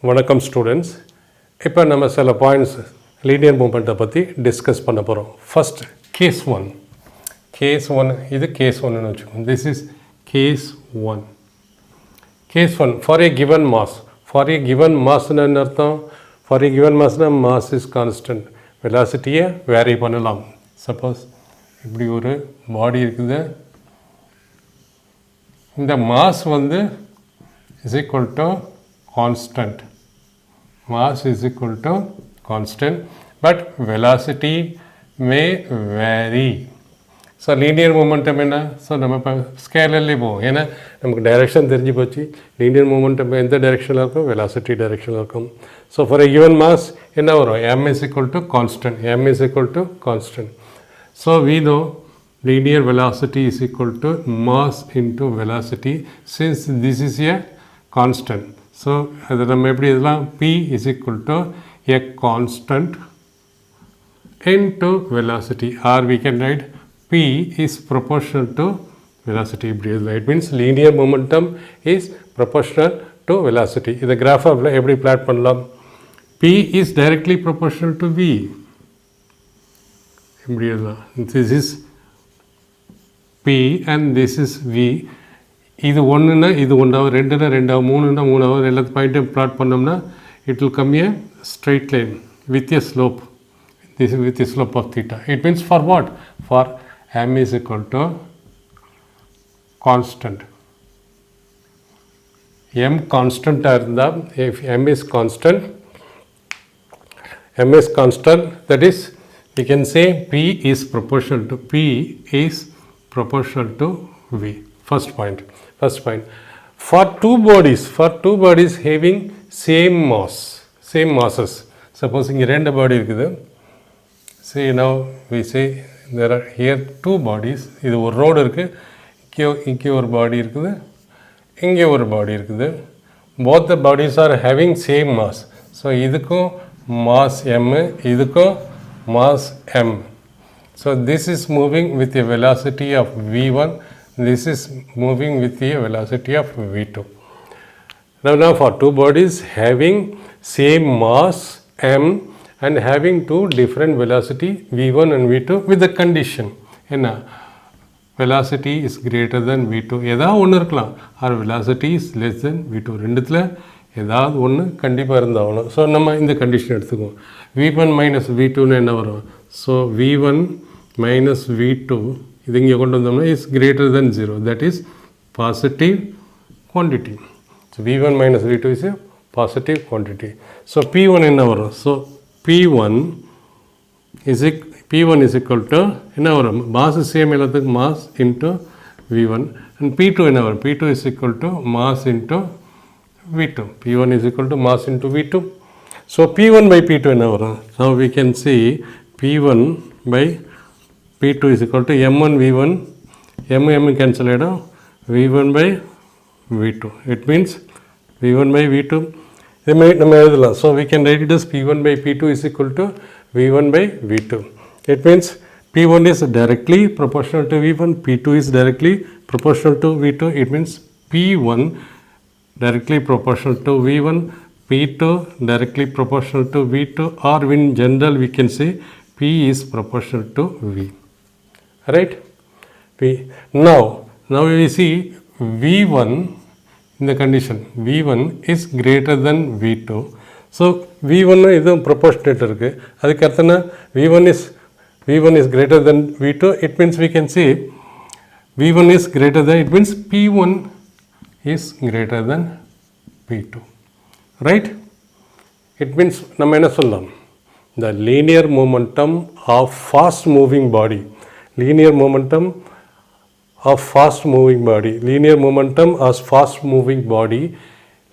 வணக்கம் ஸ்டூடெண்ட்ஸ். இப்போ நம்ம சில பாயிண்ட்ஸ் லீனியர் மூமெண்ட்டை பற்றி டிஸ்கஸ் பண்ண போகிறோம். ஃபஸ்ட் கேஸ் ஒன் இது கேஸ் ஒன்னு வச்சுக்கோங்க. This is case one. For a given mass. For a given மாஸ்ன்னு என்ன அர்த்தம்? ஃபார் ஏ கிவன் மாஸ்னால் மாஸ் இஸ் கான்ஸ்டன்ட். வெலாசிட்டியை வேரி பண்ணலாம். சப்போஸ் இப்படி ஒரு பாடி இருக்குது, இந்த மாஸ் வந்து is equal to constant. Mass is equal to constant, but velocity may vary. So linear momentum என்ன? ஸோ நம்ம இப்போ ஸ்கேலர்லேயே போவோம். ஏன்னா நமக்கு டைரெக்ஷன் தெரிஞ்சு போச்சு. லீனியர் மூமெண்டம் எந்த டைரெக்ஷனில் இருக்கும்? வெலாசிட்டி டைரெக்ஷனில் இருக்கும். So for a given mass என்ன வரும்? m is equal to constant. So we know linear velocity is equal to mass into velocity since this is a constant. So, அது நம்ம எப்படி இதெல்லாம் P is equal to a constant into velocity, or we can write P is proportional to velocity. It means linear momentum is proportional to velocity. இந்த கிராஃபில் எப்படி plot பண்ணலாம்? P is directly proportional to V. இப்படி இதெல்லாம் this is P and this is V. இது ஒன்றுனா இது ஒன்றாவது, ரெண்டுனா ரெண்டாவது, மூணுனா மூணாவது, எல்லாத்து பாயிண்ட்டையும் ப்ளாட் பண்ணோம்னா it will come a straight line with a slope. This with a slope of theta. It means for what? For m is equal to constant. m கான்ஸ்டண்ட்டாக இருந்தால், if m is constant, that is we can say P is proportional to V. First point. For two bodies having same masses. Suppose இங்கே ரெண்டு பாடி இருக்குது. See now we say there are here two bodies. இது ஒரு road இருக்குது, இங்கே ஒரு body இருக்குது, இங்கே ஒரு பாடி இருக்குது. Both the bodies are having same mass. So இதுக்கும் mass m, இதுக்கும் mass m. So this is moving with a velocity of v1. This is moving with a velocity of v2. Now for two bodies having same mass m and having two different velocity v1 and v2 with the condition என்ன? velocity is greater than v2. ஏதாவது ஒன்று இருக்கலாம், or velocity is less than v2. ரெண்டுத்தில் ஏதாவது ஒன்று கண்டிப்பாக இருந்தாகணும். So நம்ம இந்த condition எடுத்துக்குவோம். v1 மைனஸ் v2ன்னு என்ன வரும்? ஸோ v1 மைனஸ் v2 இது இங்கே கொண்டு வந்தோம்னா is greater than 0. That is positive quantity. So v1 minus v2 is a positive quantity. So p1 என்ன வரும்? So p1 is equal to என்ன வரும்? மாஸ் சேம் எல்லாத்துக்கும் mass into v1. And p2 என்ன வரும்? p2 is equal to mass into v2. p1 is equal to mass into v2. So p1 by p2 என்ன வரும்? So we can see p1 by p2 is equal to m1 v1, m cancel ஆகிடும், v1 by v2. It means v1 by v2. இது மாதிரி நம்ம எழுதலாம். So we can write it as p1 by p2 is equal to v1 by v2. It means p1 is directly proportional to v1, p2 is directly proportional to v2. It means p1 directly proportional to v1, p2 directly proportional to v2, or in general we can say p is proportional to v. Right? Now we see v1 in the condition v1 is greater than v2. So v1 இது proportionate இருக்கு. அதுக்கு அர்த்தம்னா v1 is greater than v2. It means we can say v1 is greater than, it means p1 is greater than p2. Right? It means நம்ம என்ன சொல்லலாம்? The linear momentum of fast moving body. Linear momentum of fast moving body. Linear momentum as fast moving body.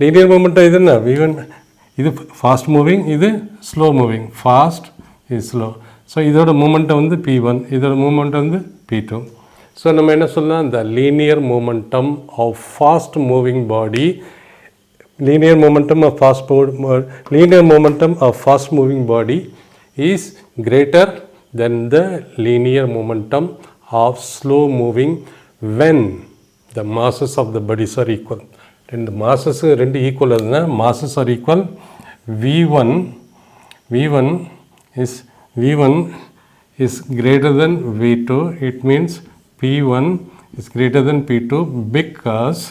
Linear momentum இது என்ன? v1 இது fast moving, இது slow moving. Fast is slow. So இதோட momentum வந்து p1, இதோட momentum வந்து p2. So நம்ம என்ன சொல்லலாம்? The linear momentum of fast moving body. Linear momentum of fast moving body is greater than the linear momentum of slow moving when the masses of the bodies are equal. ரெண்டு masses ரெண்டு equal இருந்ததுன்னா masses are equal v1 is greater than v2. It means p1 is greater than p2 because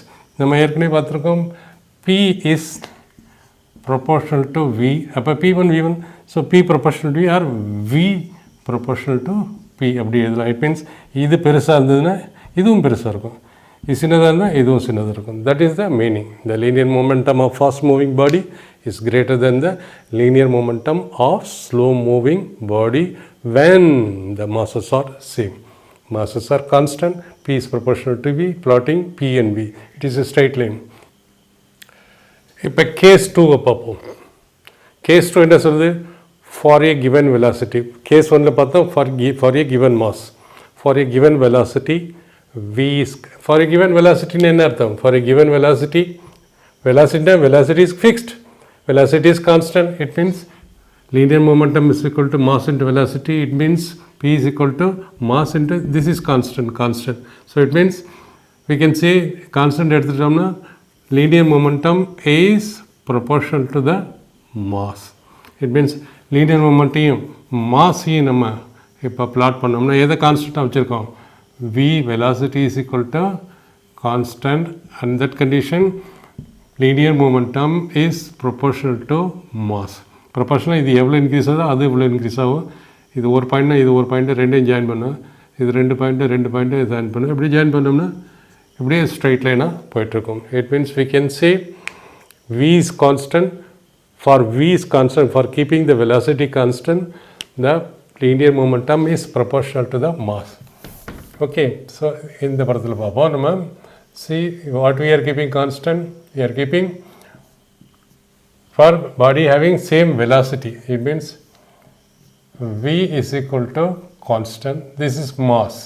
நம்ம ஏற்கனவே பார்த்துருக்கோம் p is proportional to v. அப்போ p1 v1, so p proportional to v or v proportional to p அப்படி எழுதலாம். It means இது பெருசாக இருந்ததுன்னா இதுவும் பெருசாக இருக்கும், இது சின்னதாக இருந்தால் இதுவும் சின்னதாக இருக்கும். That is the meaning. The linear momentum of fast moving body is greater than the linear momentum of slow moving body when the masses are same. Masses are constant, p is proportional to v, plotting p and v. It is a straight line. இப்போ case 2 பார்ப்போம். Case 2 என்ன சொல்லுது? For a given velocity. Case 1ல பார்த்தோம் for a given mass. For a given velocity v is, for a given velocity என்ன அர்த்தம்? For a given velocity is fixed, velocity is constant. It means linear momentum is equal to mass into velocity. It means p is equal to mass into, this is constant. So it means we can say constant எடுத்துட்டோம்னா linear momentum is proportional to the mass. It means linear momentum மாஸையும் நம்ம இப்போ plot பண்ணோம்னா எதை கான்ஸ்டண்ட்டாக வச்சுருக்கோம்? v velocity is equal to constant, and that condition linear momentum is proportional to mass. Proportional இது எவ்வளோ increase ஆகுதோ அது இவ்வளோ இன்க்ரீஸ் ஆகும். இது ஒரு பாயிண்ட்னா இது ஒரு பாயிண்ட்டு ரெண்டையும் ஜாயின் பண்ணோம், இது ரெண்டு பாயிண்ட்டு ஜாயின் பண்ணோம். இப்படி ஜாயின் பண்ணோம்னா இப்படியே ஸ்ட்ரைட் லைனாக போயிட்டுருக்கும். It means we can say v is constant. For v is constant, for keeping the velocity constant, the linear momentum is proportional to the mass. Okay, so இந்த படத்தில் பார்ப்போம் நம்ம. See what we are keeping constant. We are keeping for body having same velocity. It means v is equal to constant. This is mass.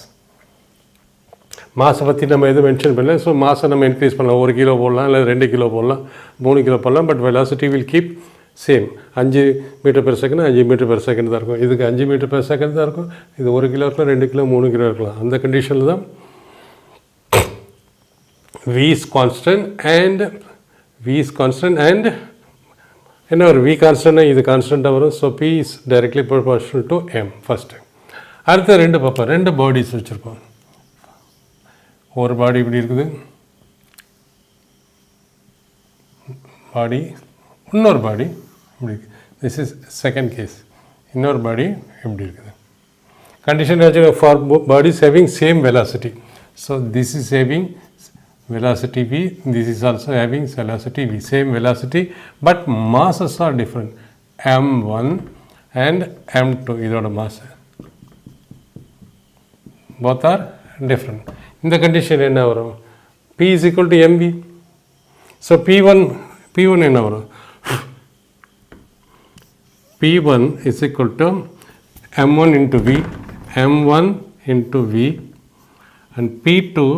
மாஸை பற்றி நம்ம எதுவும் mention பண்ணல. So மாஸை நம்ம increase பண்ணலாம், 1 கிலோ போடலாம், இல்லை 2 கிலோ போடலாம், 3 கிலோ போடலாம். But velocity will keep same. 5 metre per second 5 metre per second தான் இருக்கும். இதுக்கு 5 மீட்டர் பெர் செகண்ட் தான் இருக்கும். இது 1 கிலோ இருக்கலாம், 2 கிலோ 3 கிலோ இருக்கலாம். அந்த கண்டிஷனில் தான் v is constant and என்ன வரும்? v கான்ஸ்டன்ட்னா இது கான்ஸ்டண்ட்டாக வரும். So p is directly proportional to m first. அடுத்த ரெண்டு பார்ப்போம். ரெண்டு பாடிஸ் வச்சுருப்போம். ஒரு பாடி இப்படி இருக்குது, பாடி, இன்னொரு பாடி இப்படி இருக்குது. This is second case. இன்னொரு பாடி இப்படி இருக்குது. கண்டிஷன் வச்சு for bodies having same velocity. So this is having velocity v, this is also having velocity v, same velocity, but masses are different. m1 and m2 இதோட mass both are different. இந்த condition என்ன வரும்? p is equal to mv. So p1 என்ன வரும்? p1 is equal to m1 into v and p2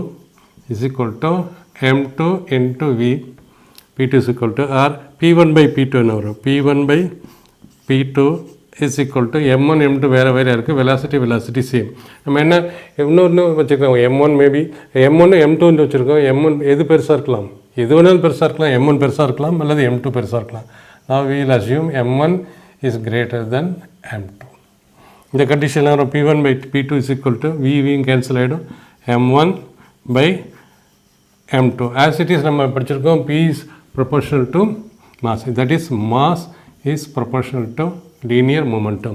is equal to m2 into v. p2 is equal to r p1 by p2 என்ன வரும்? p1 by p2 is equal to m1 m2 வேறு இருக்குது. Velocity same. நம்ம என்ன இன்னொன்று வச்சுருக்கோம், m1 maybe m1 m2 வச்சுருக்கோம். m1 எது பெருசாக இருக்கலாம்? எது வேணாலும் பெருசாக இருக்கலாம். m1 பெருசாக இருக்கலாம் அல்லது m2 பெருசாக இருக்கலாம். Now we will assume m1 is greater than m2. இந்த கண்டிஷனில் வரும் p1 by p2 is equal to v cancel ஆகிடும், m1 by m2. As it is நம்ம படிச்சிருக்கோம், p is proportional to mass. That is mass is proportional to linear momentum.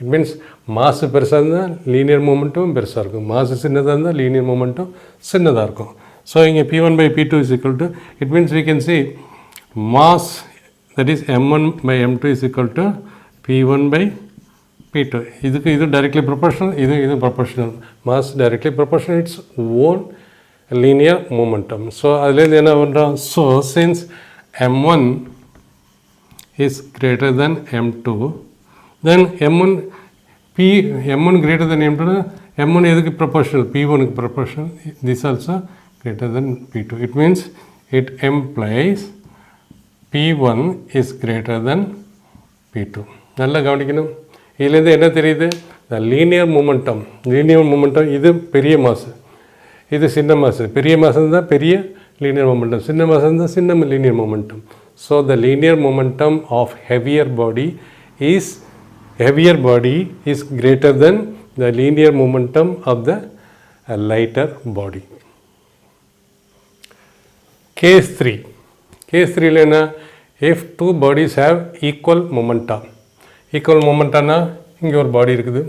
It means mass பெருசாக இருந்தால் linear momentum பெருசாக இருக்கும், mass சின்னதாக இருந்தால் linear momentum சின்னதாக இருக்கும். ஸோ இங்கே p1 by p2 is equal to, it means we can say mass, that is m1 by m2 is equal to p1 by p2. இதுக்கு இது directly proportional, இது proportional. Mass directly proportional, its own linear momentum. So அதுலேருந்து என்ன பண்ணுறோம்? So since m1 is greater than m2, then m1 greater than m2, m1 எதுக்கு proportional? p1 க்கு proportional. This also greater than p2. It means it implies p1 is greater than p2. நல்லா கவனிக்கணும். இதுலேருந்து என்ன தெரியுது? the linear momentum இது பெரிய mass, இது சின்ன மாஸ். பெரிய மாஸ் தான் பெரிய linear momentum. Sinna mass and the sinna linear momentum. So the linear momentum of heavier body is greater than the linear momentum of the lighter body. Case 3. Case 3 lena, if two bodies have equal momenta na inge or body irukudhu.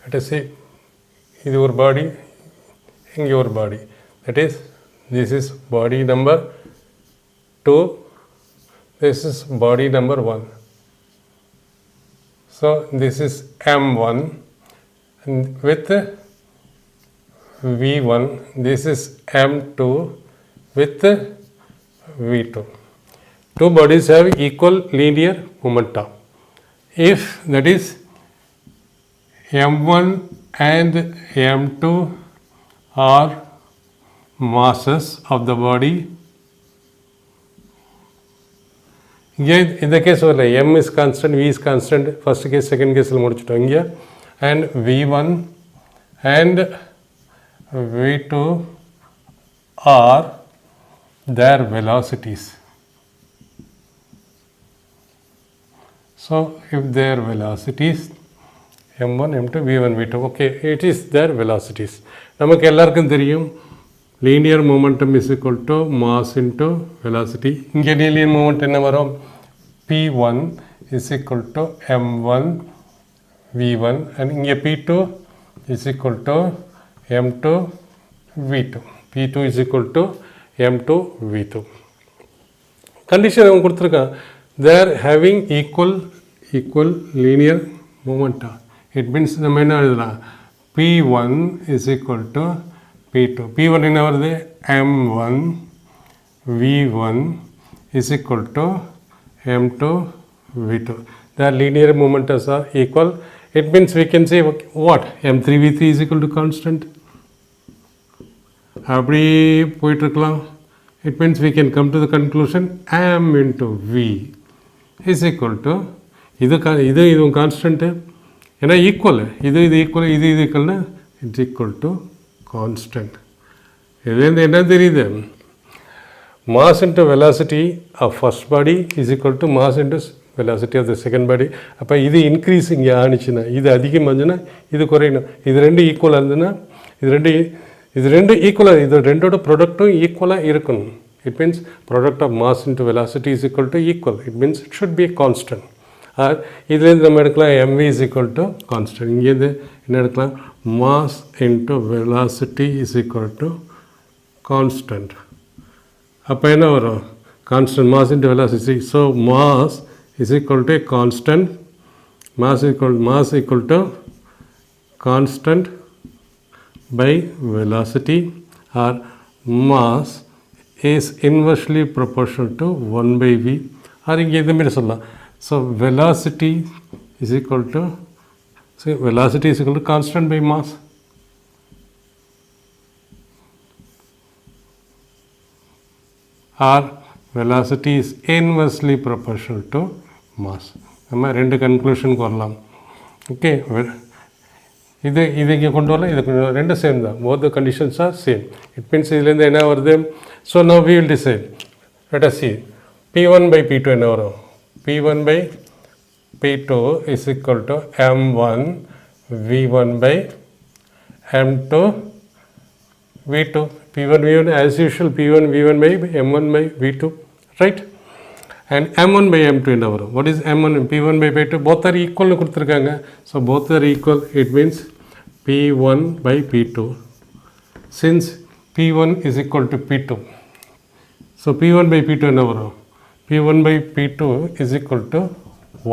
Let us say idu or body, inge or body. That is, this is body number 2, this is body number 1. So this is M1 and with V1, this is M2 with V2. Two bodies have equal linear momenta. If that is M1 and M2 are masses of the body, in the case of M is constant, V is constant, first case, second case, and V1 and V2 are their velocities. So if their velocities M1, M2, V1, V2, okay, it is their velocities. நமக்கு எல்லாருக்கும் தெரியும் linear momentum is equal to mass into velocity. இங்கே linear momentum என்ன வரும்? P1 is equal to M1 V1 and இங்கே P2 is equal to M2 V2. P2 is equal to M2 V2. Condition அவன் கொடுத்துருக்கான். They are having equal linear momenta. It means நம்ம என்ன எழுதலாம்? P1 is equal to P2. P1 என்ன வருது? M1 V1 is equal to M2 V2. Their linear momenta are equal. It means we can say what? M3 V3 is equal to constant. அப்படி போயிட்டு இருக்கலாம். It means we can come to the conclusion M into V is equal to இது constant. ஏன்னா equal இது ஈக்குவல்னா it's equal to constant. இதுலேருந்து என்ன தெரியுது? Mass into velocity of first body is equal to mass into velocity of the second body. அப்போ இது increase இங்கே ஆனிச்சுன்னா இது அதிகமாச்சுன்னா இது குறையணும். இது ரெண்டு ஈக்குவலாக இருந்ததுன்னா இது ரெண்டு ஈக்குவலாக, இது ரெண்டோட ப்ராடக்ட்டும் ஈக்குவலாக இருக்கணும். It means product of mass into velocity is equal to equal. It means it should be constant. இதுலேருந்து நம்ம எடுக்கலாம் mv is equal to constant. இங்கேருந்து என்ன எடுக்கலாம்? Mass into velocity is equal to constant. அப்போ என்ன வரும்? Constant mass into velocity. So mass is equal to constant. Mass equal to constant by velocity, or mass is inversely proportional to 1 by v, or இங்கே இது மாதிரி சொல்லலாம். So velocity is equal to constant by mass. Or velocity is inversely proportional to mass. நம்ம ரெண்டு கன்க்ளூஷனுக்கு வரலாம். Okay, இது இங்கே கொண்டு வரலாம், இது கொண்டு வரலாம், ரெண்டு சேம் தான். Both the conditions are same. It means இதுலேருந்து என்ன வருது? So now we will decide. Let us see P1 by P2 என்ன வரும்? P1 by P2 is equal to M1 V1 by M2 V2. P1 V1 as usual, P1 V1 by M1 by V2, right? And M1 by M2 என்ன வரும்? What is M1 and P1 by P2? Both are equal னு கொடுத்துருக்காங்க. So both are equal. It means P1 by P2. Since P1 is equal to P2, so P1 by P2 என்ன வரும்? P1 by P2 is equal to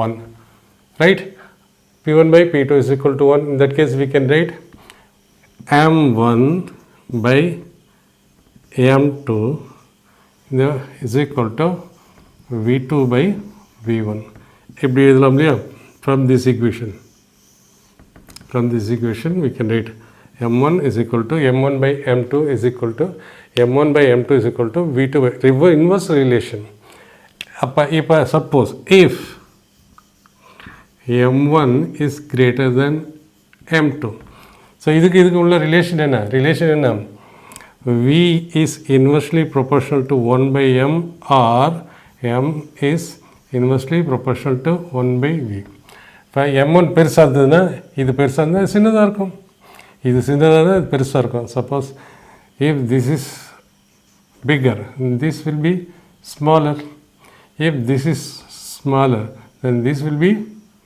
1, right? P1 by P2 is equal to 1. In that case we can write M1 by M2 is equal to V2 by V1. எப்படி எழுதலாம் இல்லையா? From this equation we can write M1 is equal to M1 by M2 is equal to M1 by M2 is equal to V2 by inverse relation. இப்போ suppose if M1 is greater than M2, so இதுக்கு உள்ள relation என்ன? V is inversely proportional to 1 by M or M is inversely proportional to 1 by V. இப்போ M1 பெருசாக இருந்ததுன்னா இது பெருசாக இருந்தால் சின்னதாக இருக்கும், இது சின்னதாக இருந்தால் இது பெருசாக இருக்கும். Suppose if this is bigger, this will be smaller. If this is smaller, then this will be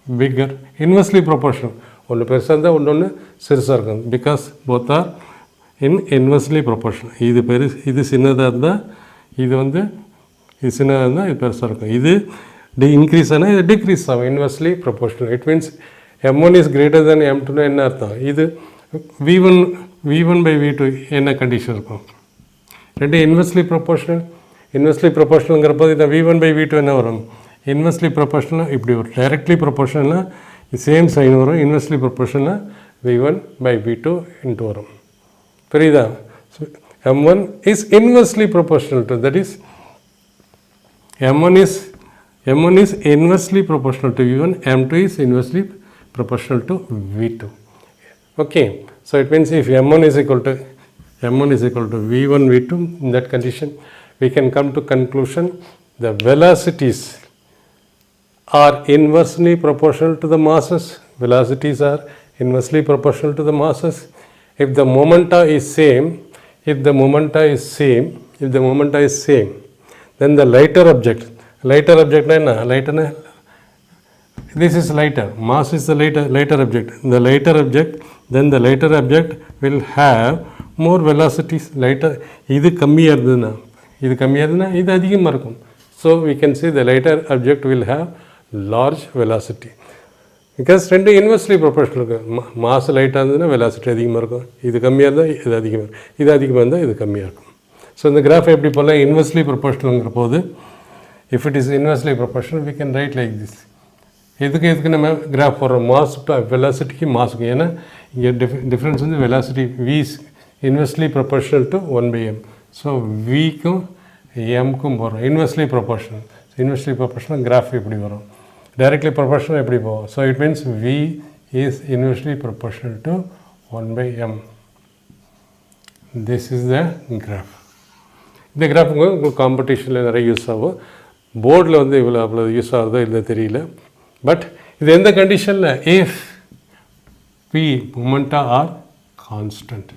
bigger. Inversely proportional. ஒன்று பெருசாக இருந்தால் ஒன்று சிறுசாக இருக்கும். Because both are inversely proportional. இது சின்னதாக இருந்தால் இது சின்னதாக இருந்தால் இது பெருசாக இருக்கும். இது இன்க்ரீஸ் ஆனால் இது டிக்ரீஸ் ஆகும். Inversely proportional. It means M1 is greater than M2 என்ன அர்த்தம்? இது V1 by V2 என்ன கண்டிஷன் இருக்கும்? ரெண்டு இன்வெர்ஸ்லி ப்ரொபோர்ஷனல். இன்வெர்ஸ்லி ப்ரொபோர்ஷனல்ங்கிறப்போ இந்த V1 by V2 என்ன வரும்? இன்வெர்ஸ்லி ப்ரொபோர்ஷனல் இப்படி வரும். டைரக்ட்லி ப்ரொபோர்ஷனல்னா சேம் சைன் வரும். இன்வெர்ஸ்லி ப்ரொபோர்ஷனல்னா V1 by V2 இன்ட்டு வரும். புரியுதா? M1 is inversely proportional to, that is M1 is inversely proportional to V1, M2 is inversely proportional to V2. Okay, so it means if M1 is equal to V1 V2, in that condition we can come to conclusion the velocities are inversely proportional to the masses. Velocities are inversely proportional to the masses. If the momenta is same, then the lighter object na lighter, this is lighter, mass is the lighter object. The lighter object, then the lighter object will have more velocities. Lighter, இது கம்மியாக இருந்ததுன்னா இது அதிகமாக இருக்கும். So we can say the lighter object will have large velocity. Because ரெண்டு inversely proportional இருக்குது. Mass லைட்டாக இருந்ததுன்னா வெலாசிட்டி அதிகமாக இருக்கும், இது கம்மியாக இருந்தால் இது அதிகமாக இருக்கும், இது அதிகமாக இருந்தால் இது கம்மியாக இருக்கும். ஸோ இந்த கிராஃப் எப்படி போடலாம்? இன்வெர்ஸ்லி ப்ரொபோர்ஷனல்ங்கிற போது if it is inversely proportional we can write like this. எதுக்கு நம்ம கிராஃப் போடுறோம்? மாஸ் வெலாசிட்டிக்கு மாஸுக்கு. ஏன்னா இங்கே டிஃப்ரென்ஸ் வந்து velocity V is inversely proportional to 1 by M. So Vக்கும் Mக்கும் போடுறோம் inversely proportional. Inversely proportional graph எப்படி வரும்? Directly proportional எப்படி போகும்? So it means V is inversely proportional to 1 by M. This is the graph. இந்த graph உங்களுக்கு காம்படிஷனில் நிறைய யூஸ் ஆகும். போர்டில் வந்து அவ்வளோ யூஸ் ஆகுதோ இல்லை தெரியல. பட் இது எந்த கண்டிஷனில்? if P momenta are constant.